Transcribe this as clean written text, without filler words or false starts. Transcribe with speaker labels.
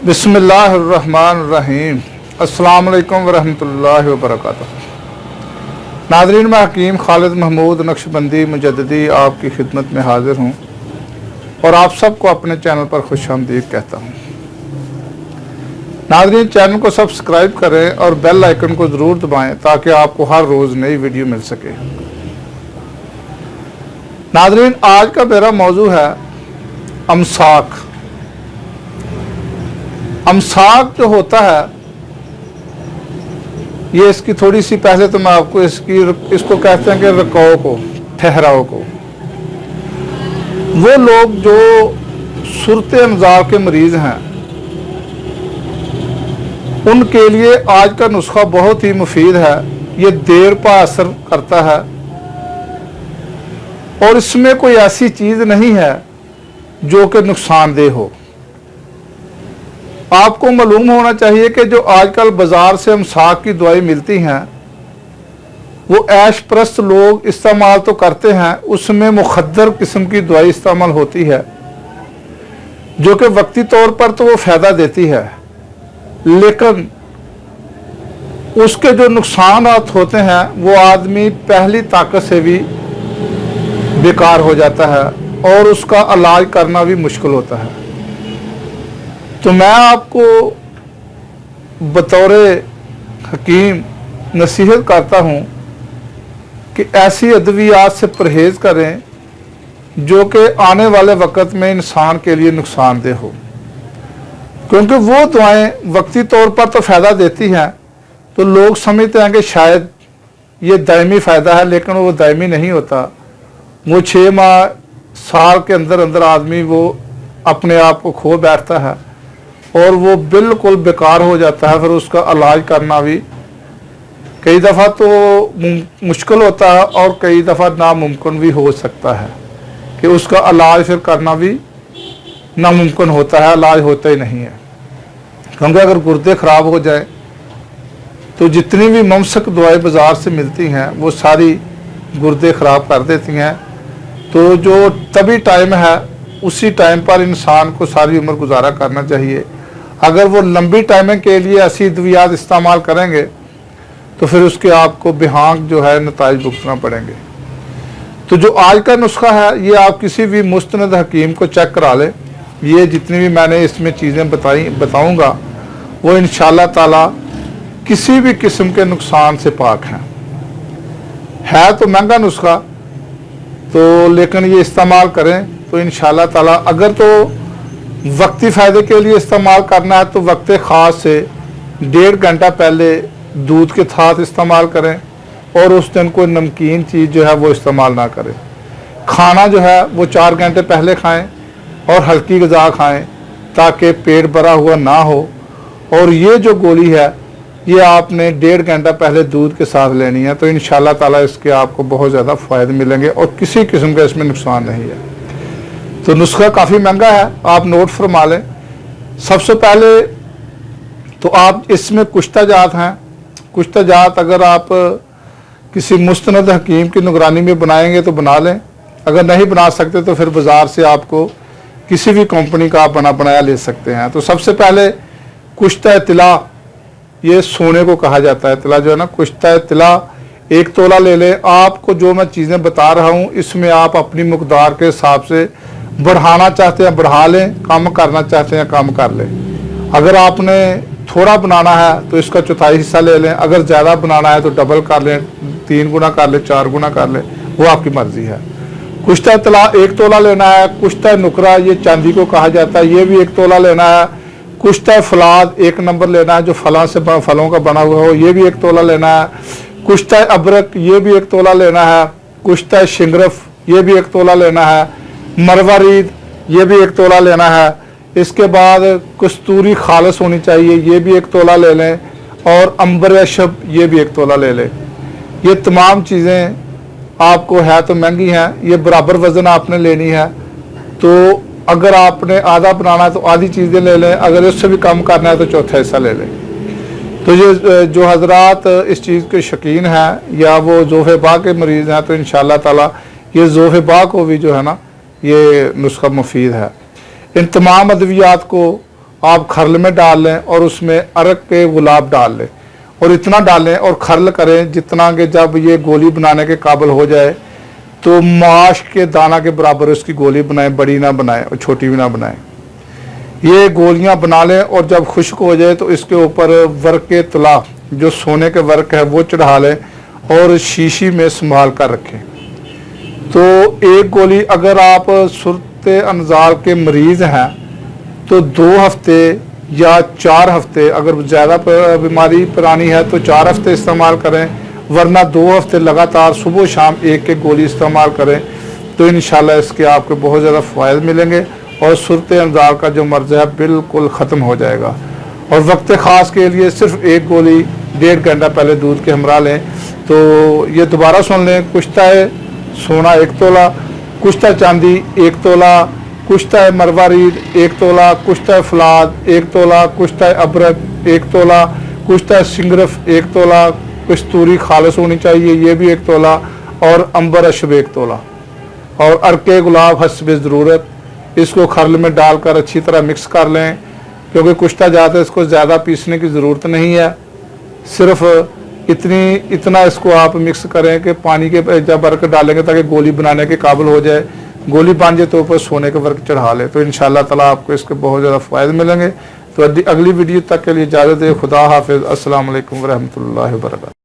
Speaker 1: बिस्मिल्लाहिर्रहमानिर्रहीम। अस्सलाम वालेकुम वरहमतुल्लाहि वबरकातुहू। नाज़रीन, मैं हकीम खालिद महमूद नक्शबंदी मुजद्दिदी आपकी खिदमत में हाजिर हूँ और आप सबको अपने चैनल पर खुशामदीद कहता हूँ। नाज़रीन, चैनल को सब्सक्राइब करें और बेल आइकन को ज़रूर दबाएं ताकि आपको हर रोज़ नई वीडियो मिल सके। नाज़रीन, आज का मेरा मौजू है अमसाक। अमसाक जो होता है, ये इसकी थोड़ी सी पहले तो मैं आपको इसको कहते हैं कि रकाव को, ठहराव को। वो लोग जो सुरत अंजार के मरीज़ हैं उनके लिए आज का नुस्खा बहुत ही मुफीद है। ये देर पर असर करता है और इसमें कोई ऐसी चीज़ नहीं है जो कि नुकसानदेह हो। आपको मालूम होना चाहिए कि जो आजकल बाज़ार से अमसाक की दवाई मिलती हैं वो ऐश परस्त लोग इस्तेमाल तो करते हैं, उसमें मुखद्दर किस्म की दवाई इस्तेमाल होती है जो कि वक्ती तौर पर तो वो फ़ायदा देती है, लेकिन उसके जो नुकसान होते हैं वो आदमी पहली ताकत से भी बेकार हो जाता है और उसका इलाज करना भी मुश्किल होता है। तो मैं आपको बतौर हकीम नसीहत करता हूँ कि ऐसी अद्वियात से परहेज़ करें जो कि आने वाले वक्त में इंसान के लिए नुकसानदेह हो, क्योंकि वो दवाएं वक्ती तौर पर तो फ़ायदा देती हैं तो लोग समझते हैं कि शायद ये दायमी फ़ायदा है, लेकिन वो दायमी नहीं होता। वो 6 माह साल के अंदर अंदर आदमी वो अपने आप को खो बैठता है और वो बिल्कुल बेकार हो जाता है। फिर उसका इलाज करना भी कई दफ़ा तो मुश्किल होता है और कई दफ़ा नामुमकिन भी हो सकता है कि उसका इलाज फिर करना भी नामुमकिन होता है, इलाज होता ही नहीं है। क्योंकि अगर गुर्दे ख़राब हो जाए तो जितनी भी ममसक दवाएं बाज़ार से मिलती हैं वो सारी गुर्दे ख़राब कर देती हैं। तो जो तभी टाइम है उसी टाइम पर इंसान को सारी उम्र गुजारा करना चाहिए। अगर वो लंबी टाइम के लिए ऐसी अद्वियात इस्तेमाल करेंगे तो फिर उसके आपको बेहांक जो है नताइज भुगतना पड़ेंगे। तो जो आज का नुस्खा है ये आप किसी भी मुस्तनद हकीम को चेक करा लें। ये जितनी भी मैंने इसमें चीज़ें बताऊंगा वो इंशाअल्लाह ताला किसी भी किस्म के नुकसान से पाक हैं। है तो महंगा नुस्खा तो, लेकिन ये इस्तेमाल करें तो इंशाअल्लाह ताला, अगर तो वक्ती फ़ायदे के लिए इस्तेमाल करना है तो वक्त ख़ास से 1.5 घंटा पहले दूध के साथ इस्तेमाल करें और उस दिन कोई नमकीन चीज़ जो है वो इस्तेमाल ना करें। खाना जो है वो 4 घंटे पहले खाएं और हल्की ग़िज़ा खाएं ताकि पेट भरा हुआ ना हो। और ये जो गोली है ये आपने 1.5 घंटा पहले दूध के साथ लेनी है, तो इंशाअल्लाह ताला इसके आपको बहुत ज़्यादा फ़ायदे मिलेंगे और किसी किस्म का इसमें नुकसान नहीं है। तो नुस्खा काफ़ी महंगा है, आप नोट फरमा लें। सबसे पहले तो आप इसमें कुश्ता जात हैं। कुश्ता जात अगर आप किसी मुस्तनद हकीम की निगरानी में बनाएंगे तो बना लें, अगर नहीं बना सकते तो फिर बाज़ार से आपको किसी भी कंपनी का आप बना बनाया ले सकते हैं। तो सबसे पहले कुश्ता तिला, ये सोने को कहा जाता है। तिला जो है ना, कुश्ता तिला 1 तोला ले लें। आपको जो मैं चीज़ें बता रहा हूँ इसमें आप अपनी मकदार के हिसाब से बढ़ाना चाहते हैं बढ़ा लें, कम करना चाहते हैं कम कर लें। अगर आपने थोड़ा बनाना है तो इसका 1/4 हिस्सा ले लें, अगर ज़्यादा बनाना है तो डबल कर लें, 3 गुना कर लें, 4 गुना कर लें, वो आपकी मर्ज़ी है। कुश्ता तिला 1 तोला लेना है। कुश्ता नुकरा, ये चांदी को कहा जाता है, ये भी 1 तोला लेना है। कुश्ता फलाद 1 नंबर लेना है, जो फलों का बना हुआ हो, ये भी 1 तोला लेना है। कुश्ता अबरक, ये भी 1 तोला लेना है। कुश्ता शिंगरफ, ये भी 1 तोला लेना है। मरवारीद, ये भी 1 तोला लेना है। इसके बाद कस्तूरी खालस होनी चाहिए, ये भी 1 तोला ले लें। और अंबर अशब, ये भी 1 तोला ले लें। ये तमाम चीज़ें आपको है तो महंगी हैं, ये बराबर वज़न आपने लेनी है। तो अगर आपने आधा बनाना है तो आधी चीज़ें ले लें, अगर इससे भी कम करना है तो 1/4 हिस्सा ले लें। तो ये जो हजरात इस चीज़ के शौकीन हैं या वो ज़ोफ़े बा के मरीज़ हैं तो इंशाअल्लाह ताला ये ज़ोफ़े बा को भी जो है ना ये नुस्खा मुफीद है। इन तमाम अद्वियात को आप खरल में डाल लें और उसमें अरक के गुलाब डाल लें और इतना डालें और खरल करें जितना कि जब ये गोली बनाने के काबिल हो जाए तो माश के दाना के बराबर उसकी गोली बनाएं, बड़ी ना बनाएं और छोटी भी ना बनाएं। ये गोलियां बना लें और जब खुश्क हो जाए तो इसके ऊपर वर्क के तला जो सोने के वर्क है वो चढ़ा लें और शीशी में संभाल कर रखें। तो एक गोली अगर आप सुरत अनजाल के मरीज़ हैं तो 2 हफ्ते या 4 हफ्ते, अगर ज़्यादा बीमारी पुरानी है तो 4 हफ्ते इस्तेमाल करें, वरना 2 हफ्ते लगातार सुबह शाम एक गोली इस्तेमाल करें तो इंशाल्लाह इसके आपको बहुत ज़्यादा फ़ायदे मिलेंगे और सुरत अनजाल का जो मर्ज़ है बिल्कुल ख़त्म हो जाएगा। और वक्त ख़ास के लिए सिर्फ एक गोली 1.5 घंटा पहले दूध के हमरा लें। तो ये दोबारा सुन लें, कुश्ता सोना 1 तोला, कुश्ता चांदी 1 तोला, कुश्ता मरवारीद 1 तोला, कुश्ता फलाद 1 तोला, कुश्ता अबरक 1 तोला, कुश्ता सिंगरफ 1 तोला, कस्तूरी खालिस होनी चाहिए ये भी 1 तोला, और अंबर अशब 1 तोला, और अरके गुलाब हस्ब ज़रूरत। इसको खरल में डालकर अच्छी तरह मिक्स कर लें, क्योंकि कुश्ता ज़्यादा इसको ज़्यादा पीसने की ज़रूरत नहीं है, सिर्फ इतना इसको आप मिक्स करें कि पानी के जब वर्क डालेंगे ताकि गोली बनाने के काबिल हो जाए। गोली बन जाए तो ऊपर सोने के वर्क चढ़ा ले, तो इंशाअल्लाह ताला आपको इसके बहुत ज़्यादा फ़ायदे मिलेंगे। तो अगली वीडियो तक के लिए इजाज़त दे। खुदा हाफिज़। अस्सलाम वालेकुम व रहमतुल्लाहि व बरकातहू।